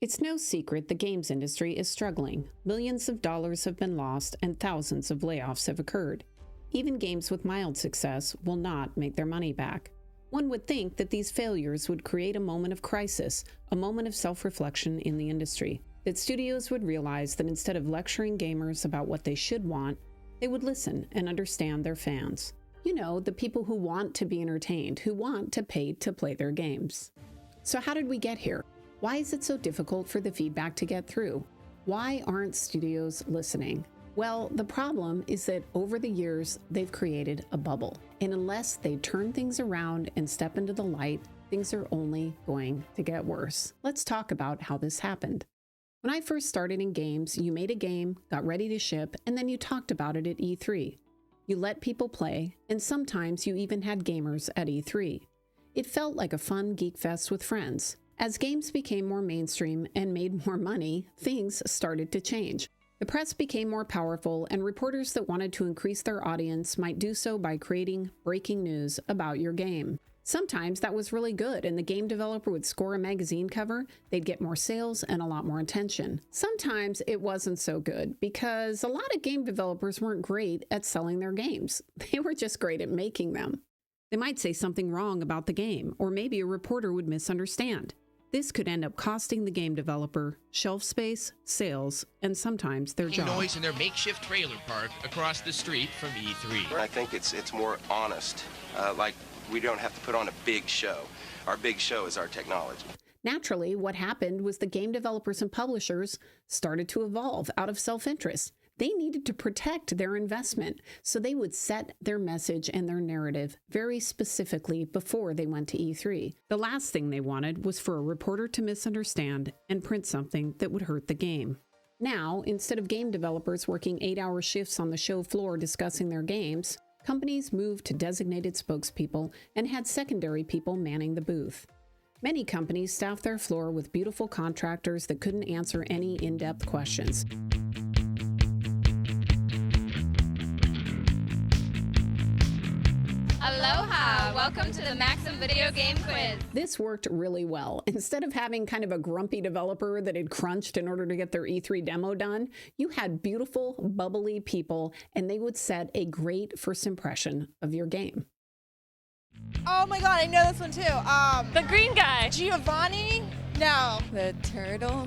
It's no secret the games industry is struggling. Millions of dollars have been lost and thousands of layoffs have occurred. Even games with mild success will not make their money back. One would think that these failures would create a moment of crisis, a moment of self-reflection in the industry, that studios would realize that instead of lecturing gamers about what they should want, they would listen and understand their fans. You know, the people who want to be entertained, who want to pay to play their games. So how did we get here? Why is it so difficult for the feedback to get through? Why aren't studios listening? Well, the problem is that over the years, they've created a bubble. And unless they turn things around and step into the light, things are only going to get worse. Let's talk about how this happened. When I first started in games, you made a game, got ready to ship, and then you talked about it at E3. You let people play, and sometimes you even had gamers at E3. It felt like a fun geek fest with friends. As games became more mainstream and made more money, things started to change. The press became more powerful, and reporters that wanted to increase their audience might do so by creating breaking news about your game. Sometimes that was really good, and the game developer would score a magazine cover, they'd get more sales and a lot more attention. Sometimes it wasn't so good, because a lot of game developers weren't great at selling their games. They were just great at making them. They might say something wrong about the game, or maybe a reporter would misunderstand. This could end up costing the game developer shelf space, sales, and sometimes their job. Noise in their makeshift trailer park across the street from E3. I think it's more honest. Like, we don't have to put on a big show. Our big show is our technology. Naturally, what happened was the game developers and publishers started to evolve out of self-interest. They needed to protect their investment, so they would set their message and their narrative very specifically before they went to E3. The last thing they wanted was for a reporter to misunderstand and print something that would hurt the game. Now, instead of game developers working 8-hour shifts on the show floor discussing their games, companies moved to designated spokespeople and had secondary people manning the booth. Many companies staffed their floor with beautiful contractors that couldn't answer any in-depth questions. Aloha! Welcome to the Maxim Video Game Quiz. This worked really well. Instead of having kind of a grumpy developer that had crunched in order to get their E3 demo done, you had beautiful, bubbly people, and they would set a great first impression of your game. Oh my god, I know this one too. The green guy. Giovanni? No. The turtle.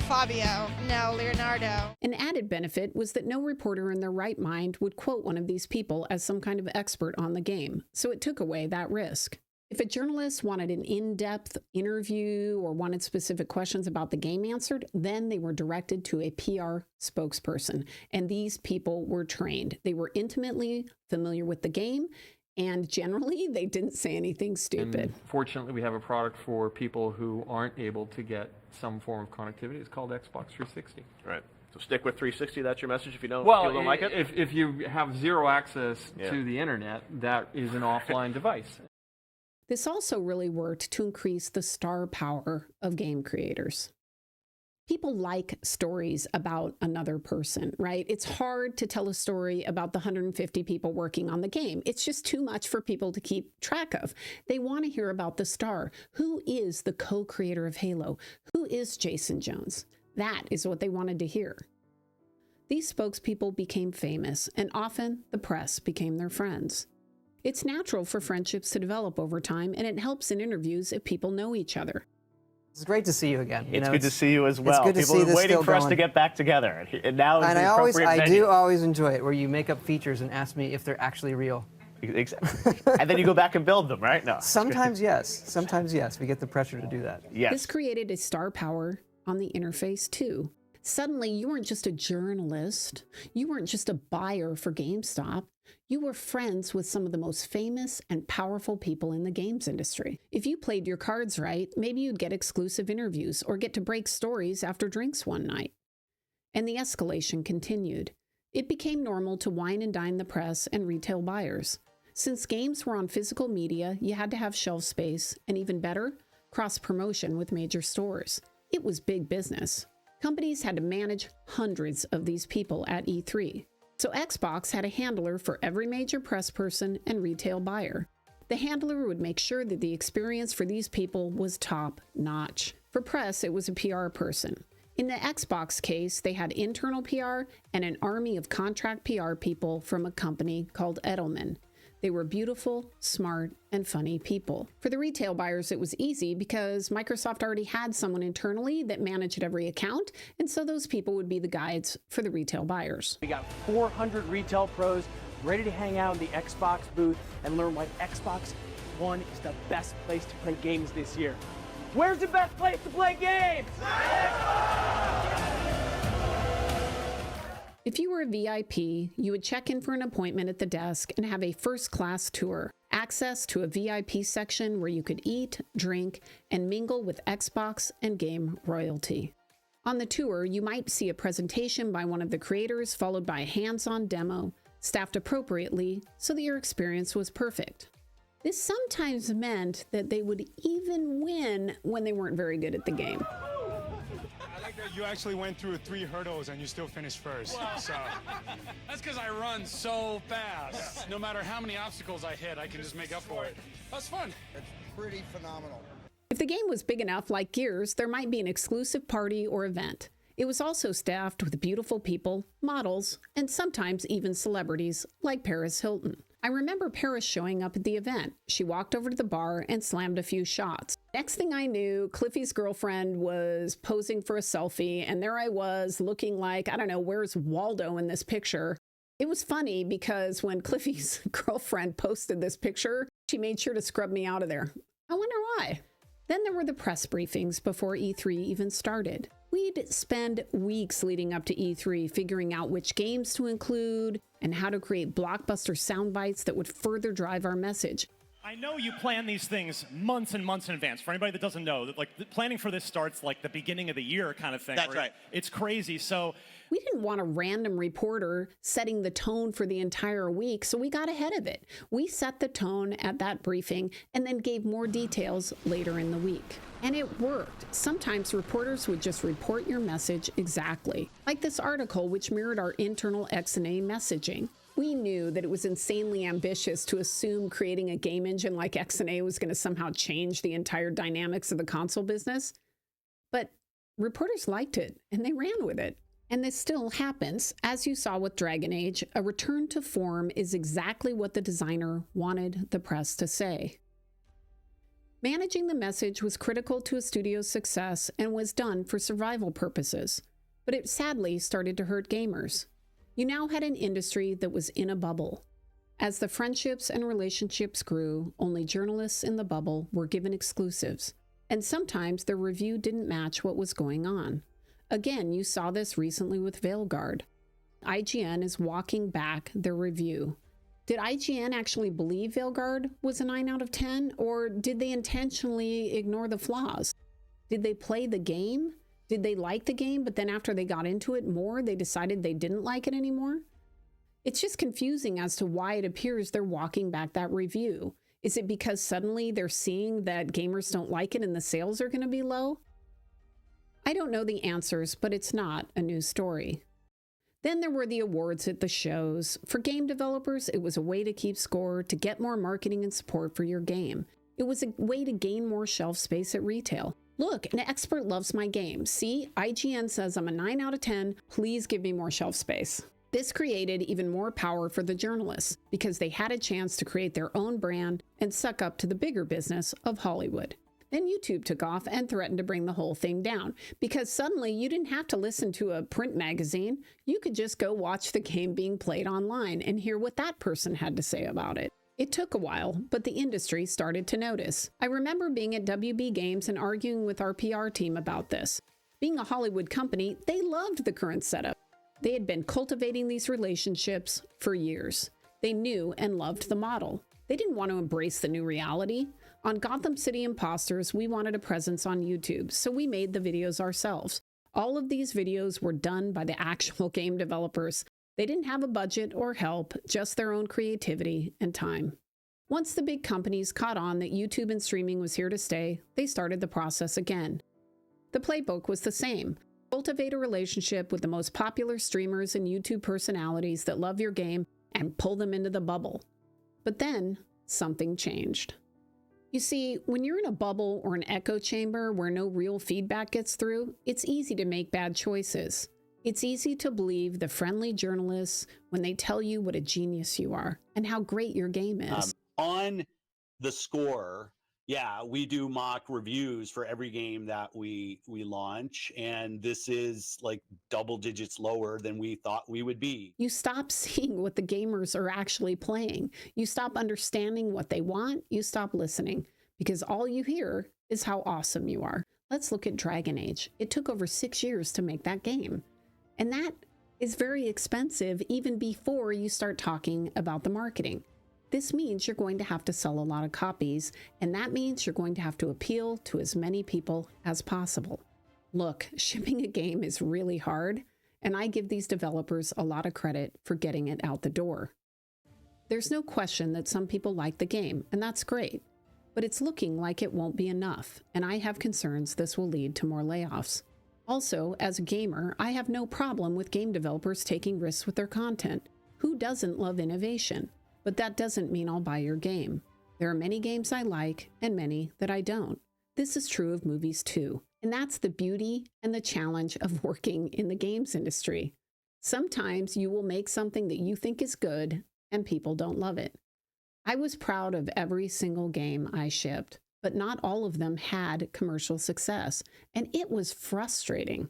Fabio? No. Leonardo? An added benefit was that no reporter in their right mind would quote one of these people as some kind of expert on the game, so it took away that risk. If a journalist wanted an in-depth interview or wanted specific questions about the game answered, then they were directed to a PR spokesperson, and these people were trained. They were intimately familiar with the game, and generally, they didn't say anything stupid. And fortunately, we have a product for people who aren't able to get some form of connectivity. It's called Xbox 360. Right. So stick with 360. That's your message if you don't, like it? If you have zero access to the internet, that is an offline device. This also really worked to increase the star power of game creators. People like stories about another person, right? It's hard to tell a story about the 150 people working on the game. It's just too much for people to keep track of. They want to hear about the star. Who is the co-creator of Halo? Who is Jason Jones? That is what they wanted to hear. These spokespeople became famous, and often the press became their friends. It's natural for friendships to develop over time, and it helps in interviews if people know each other. It's great to see you again. It's good to see you as well. It's good to People see have been this waiting for us going. to get back together. And now is the appropriate I venue. do always enjoy it, where you make up features and ask me if they're actually real. Exactly. And then you go back and build them, right? No. Sometimes yes. Sometimes yes. We get the pressure to do that. Yes. This created a star power on the interface too. Suddenly, you weren't just a journalist. You weren't just a buyer for GameStop. You were friends with some of the most famous and powerful people in the games industry. If you played your cards right, maybe you'd get exclusive interviews or get to break stories after drinks one night. And the escalation continued. It became normal to wine and dine the press and retail buyers. Since games were on physical media, you had to have shelf space, and even better, cross-promotion with major stores. It was big business. Companies had to manage hundreds of these people at E3. So Xbox had a handler for every major press person and retail buyer. The handler would make sure that the experience for these people was top notch. For press, it was a PR person. In the Xbox case, they had internal PR and an army of contract PR people from a company called Edelman. They were beautiful, smart, and funny people. For the retail buyers, it was easy because Microsoft already had someone internally that managed every account, and so those people would be the guides for the retail buyers. We got 400 retail pros ready to hang out in the Xbox booth and learn why Xbox One is the best place to play games this year. Where's the best place to play games? If you were a VIP, you would check in for an appointment at the desk and have a first-class tour, access to a VIP section where you could eat, drink, and mingle with Xbox and game royalty. On the tour, you might see a presentation by one of the creators followed by a hands-on demo, staffed appropriately so that your experience was perfect. This sometimes meant that they would even win when they weren't very good at the game. I like that you actually went through 3 hurdles and you still finished first. So That's because I run so fast. No matter how many obstacles I hit, I can just make up for it. That's fun. It's pretty phenomenal. If the game was big enough, like Gears, there might be an exclusive party or event. It was also staffed with beautiful people, models, and sometimes even celebrities like Paris Hilton. I remember Paris showing up at the event. She walked over to the bar and slammed a few shots. Next thing I knew, Cliffy's girlfriend was posing for a selfie, and there I was looking like, I don't know, where's Waldo in this picture? It was funny because when Cliffy's girlfriend posted this picture, she made sure to scrub me out of there. I wonder why. Then there were the press briefings before E3 even started. We'd spend weeks leading up to E3 figuring out which games to include and how to create blockbuster sound bites that would further drive our message. I know you plan these things months and months in advance. For anybody that doesn't know, that like the planning for this starts like the beginning of the year kind of thing. That's right. It's crazy. So we didn't want a random reporter setting the tone for the entire week, so we got ahead of it. We set the tone at that briefing and then gave more details later in the week. And it worked. Sometimes reporters would just report your message exactly, like this article which mirrored our internal XNA messaging. We knew that it was insanely ambitious to assume creating a game engine like XNA was going to somehow change the entire dynamics of the console business. But reporters liked it, and they ran with it. And this still happens. As you saw with Dragon Age, a return to form is exactly what the designer wanted the press to say. Managing the message was critical to a studio's success and was done for survival purposes. But it sadly started to hurt gamers. You now had an industry that was in a bubble. As the friendships and relationships grew, only journalists in the bubble were given exclusives, and sometimes their review didn't match what was going on. Again, you saw this recently with Veilguard. IGN is walking back their review. Did IGN actually believe Veilguard was a 9 out of 10, or did they intentionally ignore the flaws? Did they play the game? Did they like the game, but then after they got into it more, they decided they didn't like it anymore? It's just confusing as to why it appears they're walking back that review. Is it because suddenly they're seeing that gamers don't like it and the sales are going to be low? I don't know the answers, but it's not a new story. Then there were the awards at the shows. For game developers, it was a way to keep score, to get more marketing and support for your game. It was a way to gain more shelf space at retail. Look, an expert loves my game. See, IGN says I'm a 9 out of 10. Please give me more shelf space. This created even more power for the journalists because they had a chance to create their own brand and suck up to the bigger business of Hollywood. Then YouTube took off and threatened to bring the whole thing down because suddenly you didn't have to listen to a print magazine. You could just go watch the game being played online and hear what that person had to say about it. It took a while, but the industry started to notice. I remember being at WB Games and arguing with our PR team about this. Being a Hollywood company, they loved the current setup. They had been cultivating these relationships for years. They knew and loved the model. They didn't want to embrace the new reality. On Gotham City Imposters, we wanted a presence on YouTube, so we made the videos ourselves. All of these videos were done by the actual game developers. They didn't have a budget or help, just their own creativity and time. Once the big companies caught on that YouTube and streaming was here to stay, they started the process again. The playbook was the same. Cultivate a relationship with the most popular streamers and YouTube personalities that love your game and pull them into the bubble. But then, something changed. You see, when you're in a bubble or an echo chamber where no real feedback gets through, it's easy to make bad choices. It's easy to believe the friendly journalists when they tell you what a genius you are and how great your game is. On the score, yeah, we do mock reviews for every game that we launch, and this is like double digits lower than we thought we would be. You stop seeing what the gamers are actually playing. You stop understanding what they want. You stop listening because all you hear is how awesome you are. Let's look at Dragon Age. It took over 6 years to make that game. And that is very expensive even before you start talking about the marketing. This means you're going to have to sell a lot of copies, and that means you're going to have to appeal to as many people as possible. Look, shipping a game is really hard, and I give these developers a lot of credit for getting it out the door. There's no question that some people like the game, and that's great, but it's looking like it won't be enough, and I have concerns this will lead to more layoffs. Also, as a gamer, I have no problem with game developers taking risks with their content. Who doesn't love innovation? But that doesn't mean I'll buy your game. There are many games I like and many that I don't. This is true of movies too. And that's the beauty and the challenge of working in the games industry. Sometimes you will make something that you think is good and people don't love it. I was proud of every single game I shipped, but not all of them had commercial success, and it was frustrating.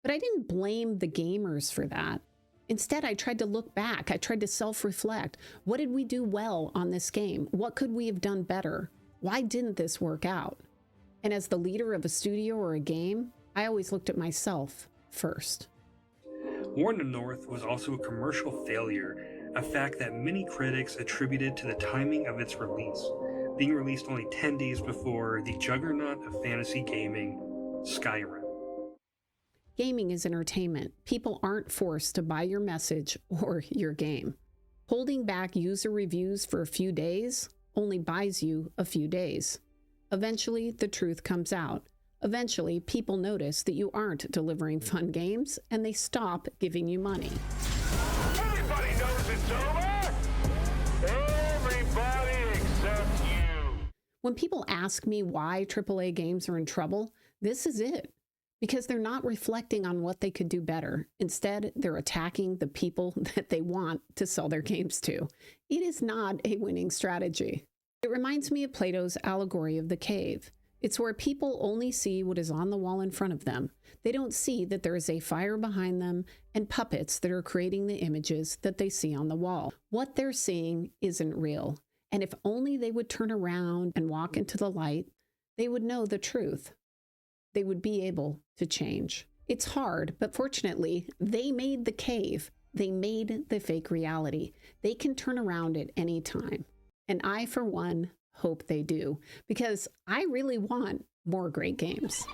But I didn't blame the gamers for that. Instead, I tried to look back. I tried to self-reflect. What did we do well on this game? What could we have done better? Why didn't this work out? And as the leader of a studio or a game, I always looked at myself first. War in the North was also a commercial failure, a fact that many critics attributed to the timing of its release, being released only 10 days before the juggernaut of fantasy gaming, Skyrim. Gaming is entertainment. People aren't forced to buy your message or your game. Holding back user reviews for a few days only buys you a few days. Eventually, the truth comes out. Eventually, people notice that you aren't delivering fun games, and they stop giving you money. Everybody knows it's over! Everybody except you! When people ask me why AAA games are in trouble, this is it. Because they're not reflecting on what they could do better. Instead, they're attacking the people that they want to sell their games to. It is not a winning strategy. It reminds me of Plato's allegory of the cave. It's where people only see what is on the wall in front of them. They don't see that there is a fire behind them and puppets that are creating the images that they see on the wall. What they're seeing isn't real. And if only they would turn around and walk into the light, they would know the truth. They would be able to change. It's hard, but fortunately, they made the cave. They made the fake reality. They can turn around at any time. And I, for one, hope they do, because I really want more great games.